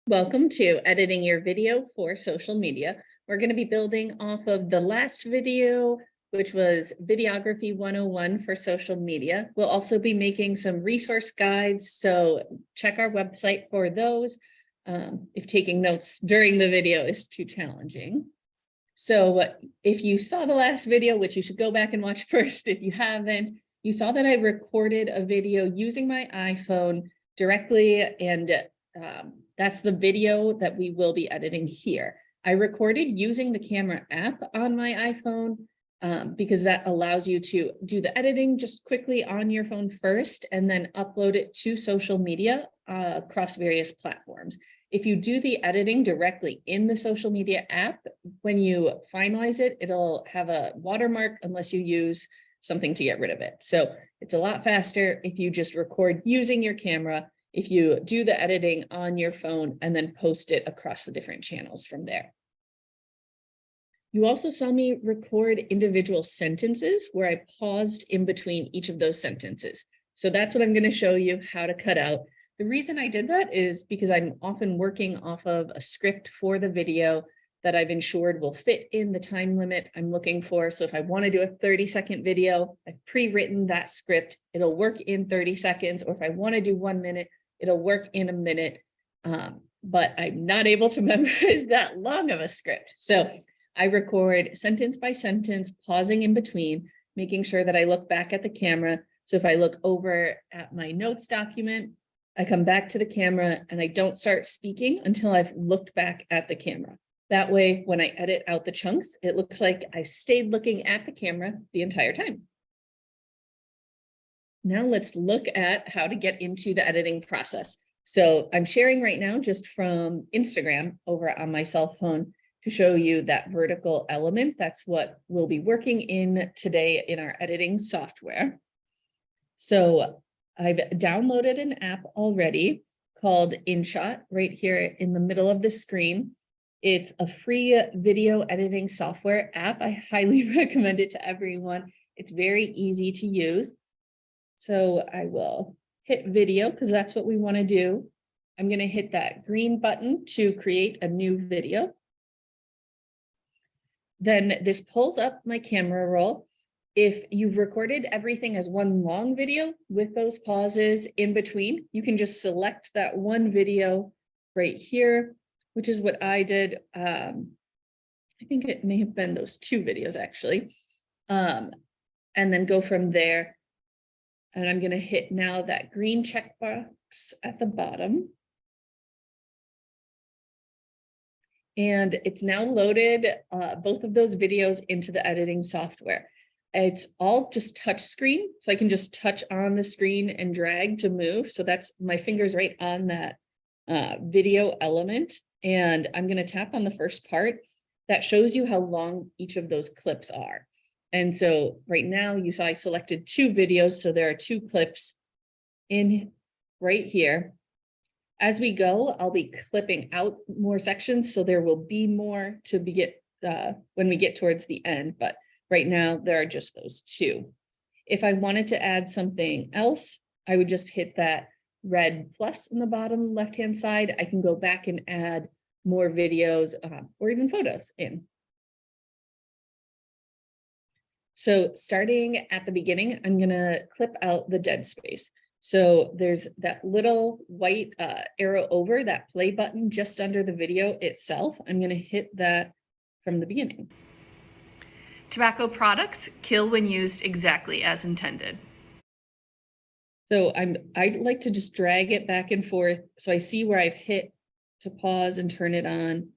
Welcome to Editing Your Video for Social Media. We're going to be building off of the last video, which was Videography 101 for social media. We'll also be making some resource guides, so check our website for those if taking notes during the video is too challenging. So if you saw the last video, which you should go back and watch first if you haven't, you saw that I recorded a video using my iPhone directly, and that's the video that we will be editing here. I recorded using the camera app on my iPhone because that allows you to do the editing just quickly on your phone first and then upload it to social media across various platforms. If you do the editing directly in the social media app, when you finalize it, it'll have a watermark unless you use something to get rid of it. So it's a lot faster if you just record using your camera, if you do the editing on your phone and then post it across the different channels from there. You also saw me record individual sentences where I paused in between each of those sentences. So that's what I'm going to show you how to cut out. The reason I did that is because I'm often working off of a script for the video that I've ensured will fit in the time limit I'm looking for. So if I want to do a 30-second video, I've pre-written that script. It'll work in 30 seconds. Or if I want to do 1 minute, it'll work in a minute. But I'm not able to memorize that long of a script. So I record sentence by sentence, pausing in between, making sure that I look back at the camera. So if I look over at my notes document, I come back to the camera and I don't start speaking until I've looked back at the camera. That way, when I edit out the chunks, it looks like I stayed looking at the camera the entire time. Now let's look at how to get into the editing process. So I'm sharing right now just from Instagram over on my cell phone to show you that vertical element. That's what we'll be working in today in our editing software. So I've downloaded an app already called InShot right here in the middle of the screen. It's a free video editing software app. I highly recommend it to everyone. It's very easy to use. So I will hit video because that's what we want to do. I'm going to hit that green button to create a new video. Then this pulls up my camera roll. If you've recorded everything as one long video with those pauses in between, you can just select that one video right here, which is what I did. I think it may have been those two videos actually. And then go from there. And I'm going to hit now that green checkbox at the bottom. And it's now loaded both of those videos into the editing software. It's all just touch screen, so I can just touch on the screen and drag to move. So that's my fingers right on that video element. And I'm going to tap on the first part that shows you how long each of those clips are. And so right now you saw I selected two videos. So there are two clips in right here. As we go, I'll be clipping out more sections. So there will be more to when we get towards the end. But right now there are just those two. If I wanted to add something else, I would just hit that red plus in the bottom left-hand side. I can go back and add more videos or even photos in. So starting at the beginning, I'm going to clip out the dead space. So there's that little white arrow over that play button just under the video itself. I'm going to hit that from the beginning. Tobacco products kill when used exactly as intended. So I like to just drag it back and forth so I see where I've hit to pause and turn it on.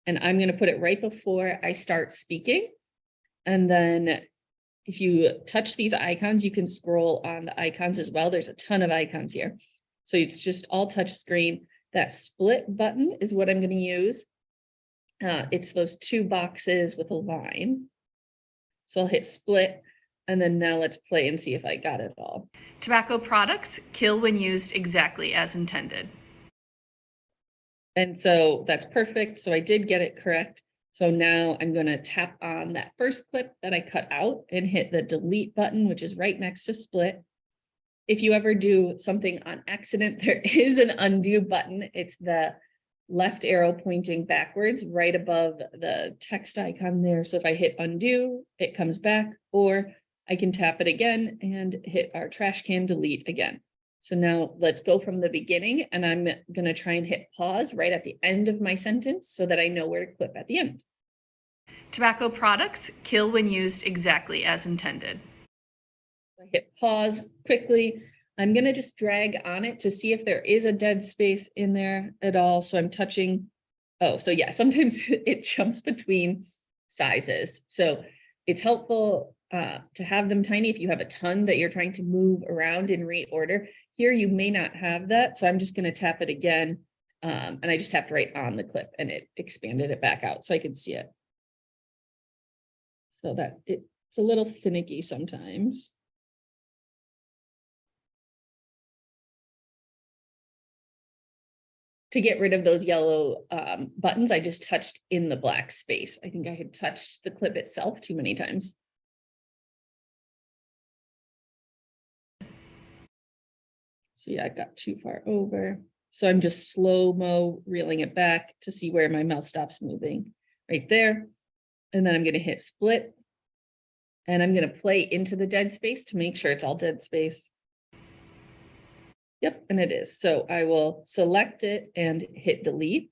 And I'm going to put it right before I start speaking. And then if you touch these icons, you can scroll on the icons as well. There's a ton of icons here. So it's just all touch screen. That split button is what I'm going to use. It's those two boxes with a line. So I'll hit split, and then now let's play and see if I got it all. Tobacco products kill when used exactly as intended. And so that's perfect. So I did get it correct. So now I'm going to tap on that first clip that I cut out and hit the delete button, which is right next to split. If you ever do something on accident, there is an undo button. It's the left arrow pointing backwards right above the text icon there. So if I hit undo, it comes back, or I can tap it again and hit our trash can delete again. So now let's go from the beginning, and I'm going to try and hit pause right at the end of my sentence so that I know where to clip at the end. Tobacco products kill when used exactly as intended. I hit pause quickly. I'm going to just drag on it to see if there is a dead space in there at all. So I'm touching. Oh, so yeah, sometimes it jumps between sizes. So it's helpful to have them tiny if you have a ton that you're trying to move around in reorder. Here, you may not have that. So I'm just going to tap it again. And I just tapped right on the clip and it expanded it back out so I could see it. So that it's a little finicky sometimes. To get rid of those yellow buttons, I just touched in the black space. I think I had touched the clip itself too many times. So yeah, I got too far over. So I'm just slow-mo reeling it back to see where my mouth stops moving right there. And then I'm going to hit split. And I'm going to play into the dead space to make sure it's all dead space. Yep, and it is. So I will select it and hit delete.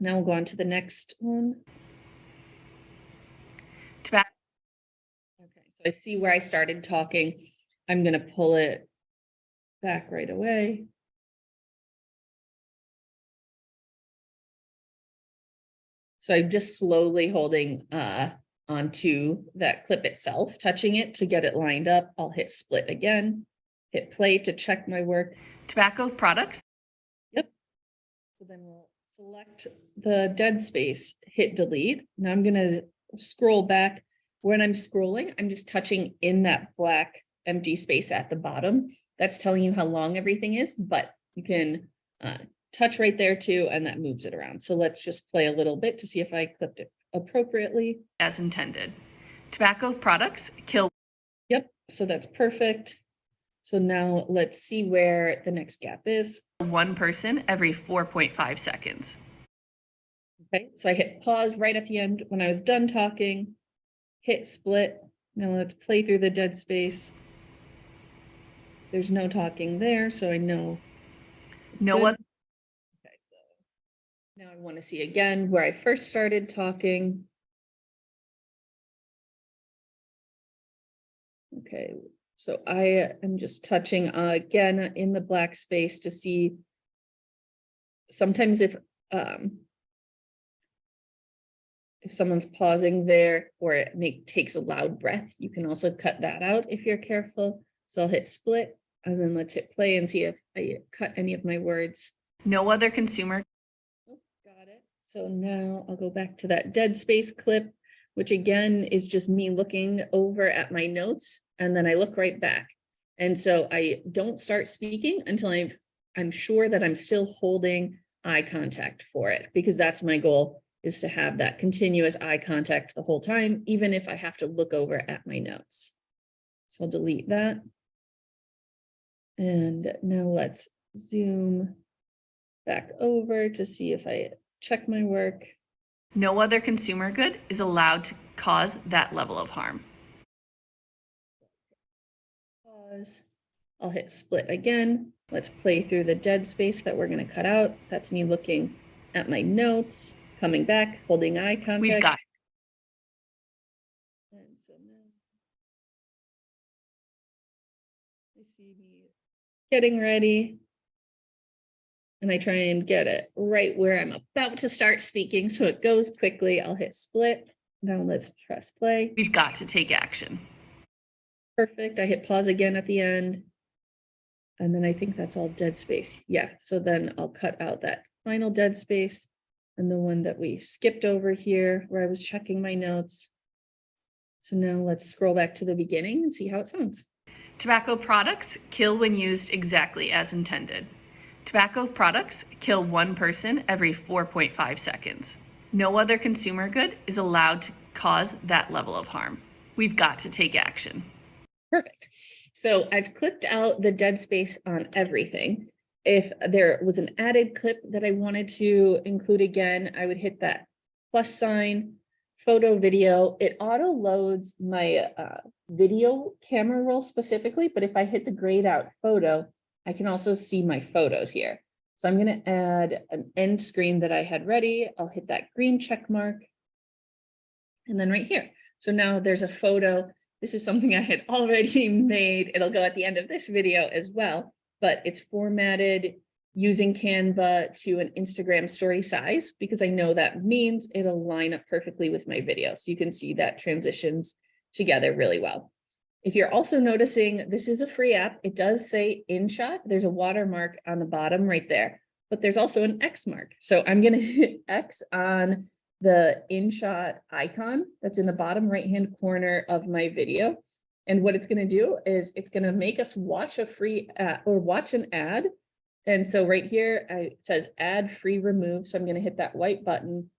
Now we'll go on to the next one. Okay, so I see where I started talking. I'm going to pull it back right away. So I'm just slowly holding onto that clip itself, touching it to get it lined up. I'll hit split again, hit play to check my work. Tobacco products. Yep. So then we'll select the dead space, hit delete. Now I'm going to scroll back. When I'm scrolling, I'm just touching in that black empty space at the bottom. That's telling you how long everything is, but you can touch right there too, and that moves it around. So let's just play a little bit to see if I clipped it appropriately. As intended. Tobacco products kill. Yep, so that's perfect. So now let's see where the next gap is. One person every 4.5 seconds. Okay, so I hit pause right at the end when I was done talking, hit split. Now let's play through the dead space. There's no talking there, so I know. No one. Okay, so now I want to see again where I first started talking. Okay, so I am just touching again in the black space to see sometimes if someone's pausing there or it takes a loud breath, you can also cut that out if you're careful. So I'll hit split and then let's hit play and see if I cut any of my words. No other consumer. Oh, got it. So now I'll go back to that dead space clip, which again is just me looking over at my notes and then I look right back. And so I don't start speaking until I'm sure that I'm still holding eye contact for it, because that's my goal, is to have that continuous eye contact the whole time, even if I have to look over at my notes. So I'll delete that. And now let's zoom back over to see if I check my work. No other consumer good is allowed to cause that level of harm. Pause. I'll hit split again. Let's play through the dead space that we're going to cut out. That's me looking at my notes, coming back, holding eye contact. We've got. And so now I see me getting ready. And I try and get it right where I'm about to start speaking, so it goes quickly. I'll hit split. Now let's press play. We've got to take action. Perfect. I hit pause again at the end. And then I think that's all dead space. Yeah, so then I'll cut out that final dead space and the one that we skipped over here where I was checking my notes. So now let's scroll back to the beginning and see how it sounds. Tobacco products kill when used exactly as intended. Tobacco products kill one person every 4.5 seconds. No other consumer good is allowed to cause that level of harm. We've got to take action. Perfect. So I've clipped out the dead space on everything If there was an added clip that I wanted to include again, I would hit that plus sign, photo, video. It auto loads my video camera roll specifically, but if I hit the grayed out photo, I can also see my photos here. So I'm going to add an end screen that I had ready. I'll hit that green check mark. And then right here. So now there's a photo. This is something I had already made. It'll go at the end of this video as well, but it's formatted using Canva to an Instagram story size, because I know that means it'll line up perfectly with my video. So you can see that transitions together really well. If you're also noticing, this is a free app. It does say InShot. There's a watermark on the bottom right there, but there's also an X mark. So I'm going to hit X on the InShot icon that's in the bottom right-hand corner of my video. And what it's going to do is it's going to make us watch a free or watch an ad. And so right here, it says ad free remove. So I'm going to hit that white button.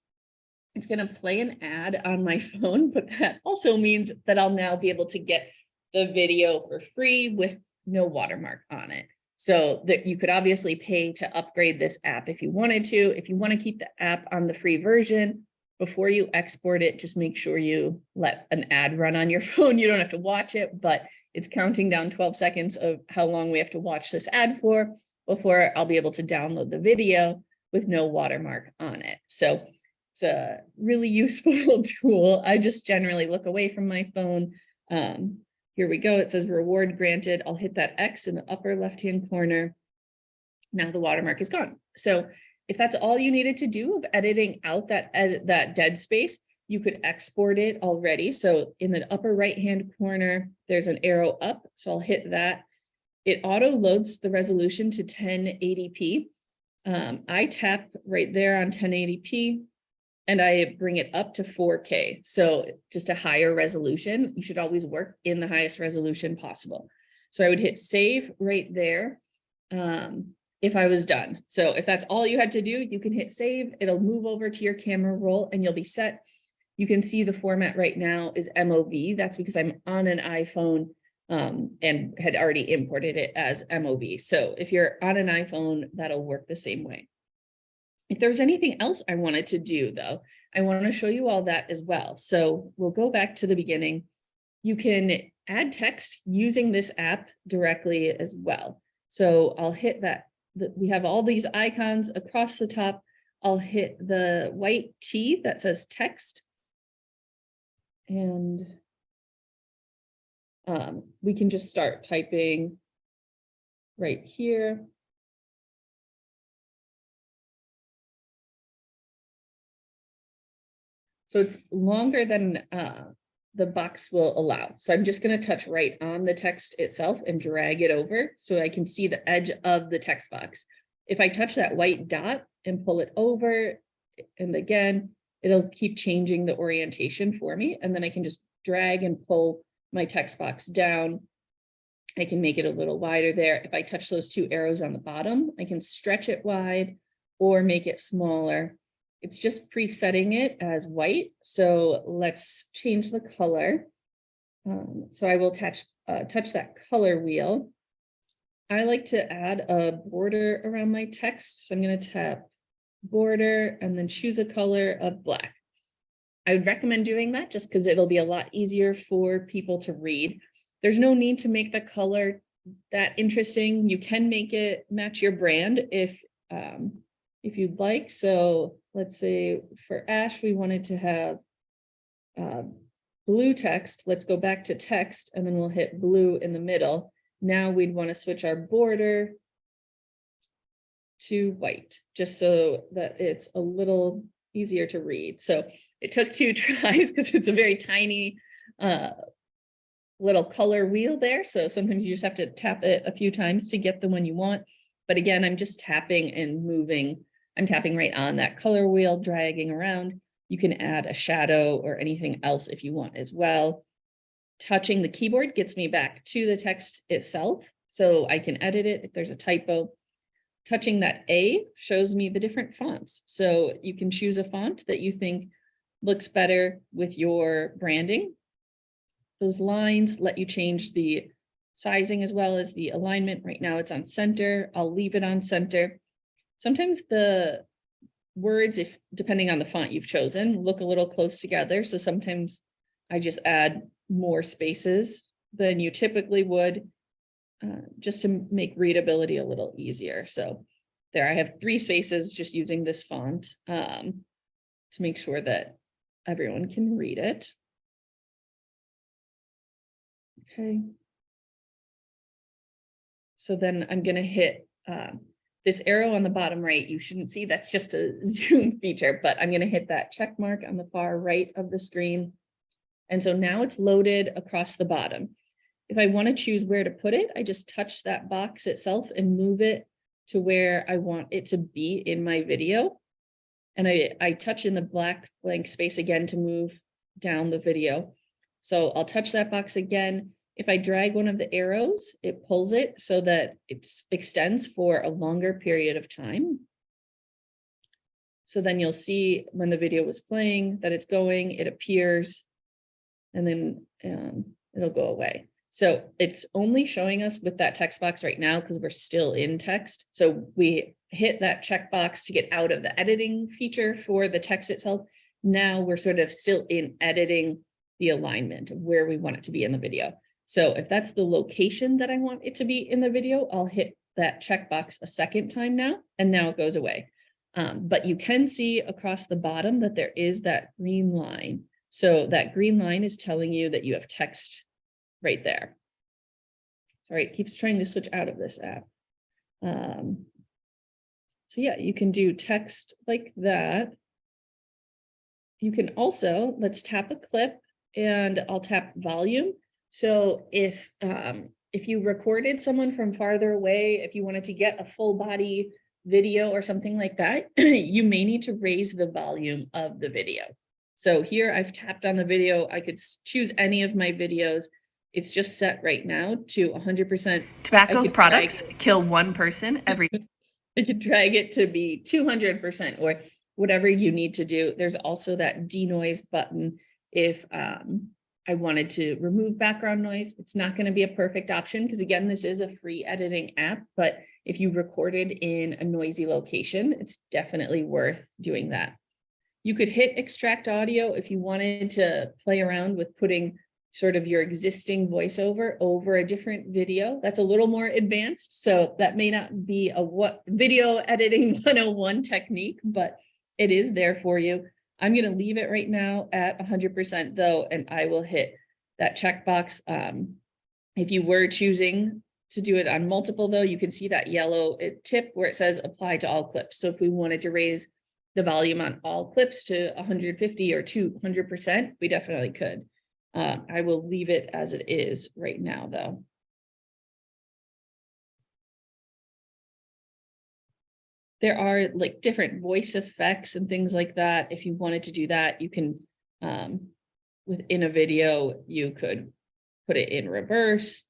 It's going to play an ad on my phone, but that also means that I'll now be able to get the video for free with no watermark on it. So that you could obviously pay to upgrade this app if you wanted to. If you want to keep the app on the free version, before you export it, just make sure you let an ad run on your phone. You don't have to watch it, but it's counting down 12 seconds of how long we have to watch this ad for before I'll be able to download the video with no watermark on it. So it's a really useful tool. I just generally look away from my phone. Here we go. It says reward granted. I'll hit that X in the upper left-hand corner. Now the watermark is gone. So if that's all you needed to do of editing out that dead space, you could export it already. So in the upper right-hand corner, there's an arrow up. So I'll hit that. It auto loads the resolution to 1080p. I tap right there on 1080p and I bring it up to 4K. So just a higher resolution. You should always work in the highest resolution possible. So I would hit save right there. If I was done. So if that's all you had to do, you can hit save. It'll move over to your camera roll and you'll be set. You can see the format right now is MOV. That's because I'm on an iPhone and had already imported it as MOV. So if you're on an iPhone, that'll work the same way. If there's anything else I wanted to do though, I want to show you all that as well. So we'll go back to the beginning. You can add text using this app directly as well. So I'll hit that. We have all these icons across the top. I'll hit the white T that says text. And we can just start typing right here. So it's longer than the box will allow. So I'm just going to touch right on the text itself and drag it over so I can see the edge of the text box. If I touch that white dot and pull it over, and again, it'll keep changing the orientation for me. And then I can just drag and pull my text box down. I can make it a little wider there. If I touch those two arrows on the bottom, I can stretch it wide or make it smaller. It's just presetting it as white. So let's change the color. So I will touch that color wheel. I like to add a border around my text. So I'm going to tap border and then choose a color of black. I would recommend doing that just because it'll be a lot easier for people to read. There's no need to make the color that interesting. You can make it match your brand if you'd like. So let's say for Ash, we wanted to have blue text. Let's go back to text and then we'll hit blue in the middle. Now we'd want to switch our border to white, just so that it's a little easier to read. So it took 2 tries because it's a very tiny little color wheel there. So sometimes you just have to tap it a few times to get the one you want. But again, I'm just tapping and moving. I'm tapping right on that color wheel, dragging around. You can add a shadow or anything else if you want as well. Touching the keyboard gets me back to the text itself, so I can edit it if there's a typo. Touching that A shows me the different fonts. So you can choose a font that you think looks better with your branding. Those lines let you change the sizing as well as the alignment. Right now it's on center. I'll leave it on center. Sometimes the words, if depending on the font you've chosen, look a little close together. So sometimes I just add more spaces than you typically would, just to make readability a little easier. So there I have 3 spaces just using this font to make sure that everyone can read it. Okay. So then I'm going to hit this arrow on the bottom right. You shouldn't see, that's just a zoom feature, but I'm going to hit that check mark on the far right of the screen. And so now it's loaded across the bottom. If I want to choose where to put it, I just touch that box itself and move it to where I want it to be in my video. And I touch in the black blank space again to move down the video. So I'll touch that box again. If I drag one of the arrows, it pulls it so that it extends for a longer period of time. So then you'll see when the video was playing that it's going, it appears, and then it'll go away. So it's only showing us with that text box right now because we're still in text. So we hit that checkbox to get out of the editing feature for the text itself. Now we're sort of still in editing the alignment of where we want it to be in the video. So if that's the location that I want it to be in the video, I'll hit that checkbox a second time now, and now it goes away. But you can see across the bottom that there is that green line. So that green line is telling you that you have text right there. Sorry, it keeps trying to switch out of this app. So yeah, you can do text like that. You can also, let's tap a clip and I'll tap volume. So if you recorded someone from farther away, if you wanted to get a full body video or something like that, you may need to raise the volume of the video. So here I've tapped on the video. I could choose any of my videos. It's just set right now to 100%. Tobacco products kill 1 person every. I could drag it to be 200% or whatever you need to do. There's also that denoise button. If I wanted to remove background noise, it's not going to be a perfect option because again, this is a free editing app, but if you recorded in a noisy location, it's definitely worth doing that. You could hit extract audio if you wanted to play around with putting sort of your existing voiceover over a different video. That's a little more advanced. So that may not be a video editing 101 technique, but it is there for you. I'm going to leave it right now at 100% though, and I will hit that checkbox. If you were choosing to do it on multiple though, you can see that yellow tip where it says apply to all clips. So if we wanted to raise the volume on all clips to 150 or 200%, we definitely could. I will leave it as it is right now though. There are like different voice effects and things like that. If you wanted to do that, you can, within a video, you could put it in reverse.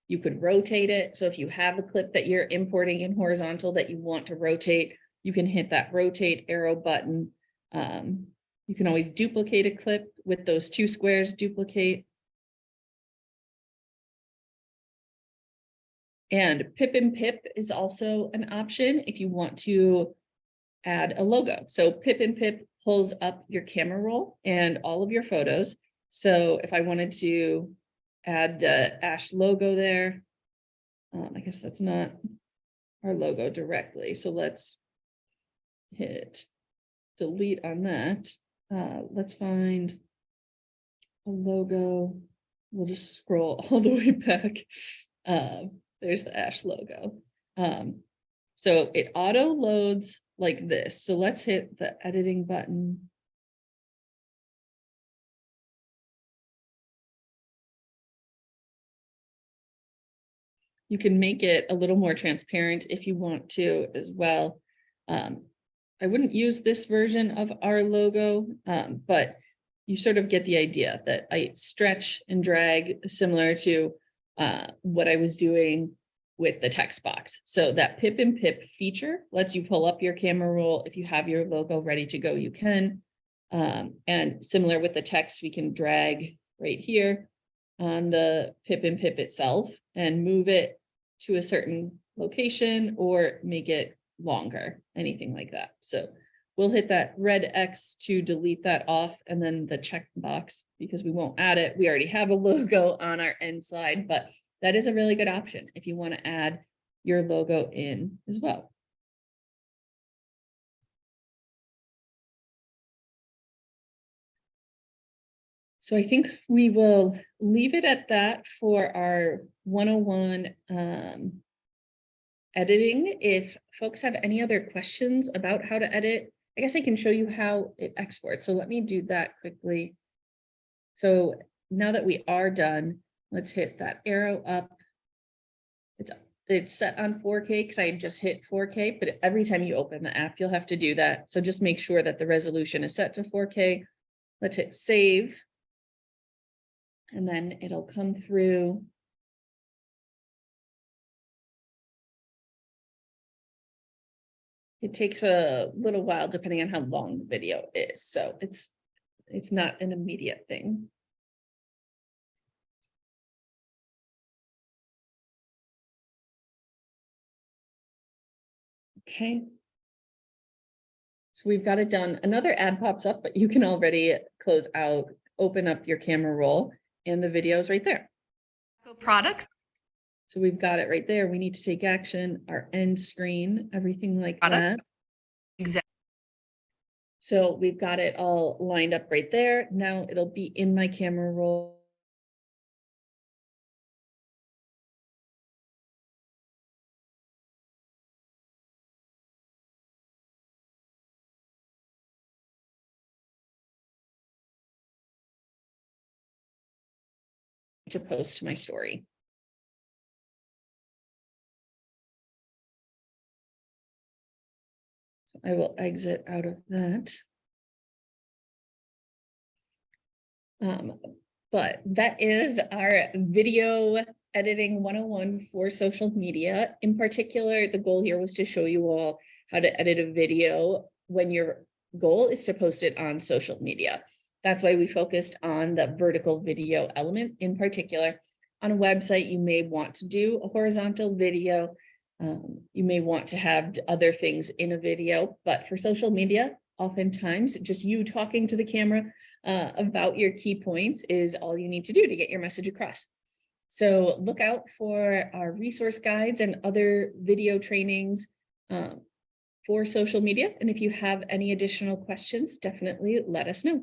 You could rotate it. So if you have a clip that you're importing in horizontal that you want to rotate, you can hit that rotate arrow button. You can always duplicate a clip with those 2 squares, duplicate. And pip and pip is also an option if you want to add a logo. So pip and pip pulls up your camera roll and all of your photos. So if I wanted to add the Ash logo there, I guess that's not our logo directly. So let's hit delete on that. Let's find a logo. We'll just scroll all the way back. There's the Ash logo. So it auto loads like this. So let's hit the editing button. You can make it a little more transparent if you want to as well. I wouldn't use this version of our logo, but you sort of get the idea that I stretch and drag similar to what I was doing with the text box. So that pip and pip feature lets you pull up your camera roll. If you have your logo ready to go, you can. And similar with the text, we can drag right here on the pip and pip itself and move it to a certain location or make it longer, anything like that. So we'll hit that red X to delete that off, and then the check box because we won't add it. We already have a logo on our end slide, but that is a really good option if you want to add your logo in as well. So I think we will leave it at that for our 101 editing. If folks have any other questions about how to edit, I guess I can show you how it exports. So let me do that quickly. So now that we are done, let's hit that arrow up. It's set on 4K because I just hit 4K, but every time you open the app, you'll have to do that. So just make sure that the resolution is set to 4K. Let's hit save. And then it'll come through. It takes a little while depending on how long the video is. So it's not an immediate thing. Okay. So we've got it done. Another ad pops up, but you can already close out, open up your camera roll, and the video is right there. Products. So we've got it right there. We need to take action, our end screen, everything like Product. that. Exactly. So we've got it all lined up right there. Now it'll be in my camera roll. To post to my story. So I will exit out of that. But that is our video editing 101 for social media. In particular, the goal here was to show you all how to edit a video when your goal is to post it on social media. That's why we focused on the vertical video element in particular. On a website, you may want to do a horizontal video. You may want to have other things in a video, but for social media, oftentimes just you talking to the camera about your key points is all you need to do to get your message across. So look out for our resource guides and other video trainings for social media. And if you have any additional questions, definitely let us know.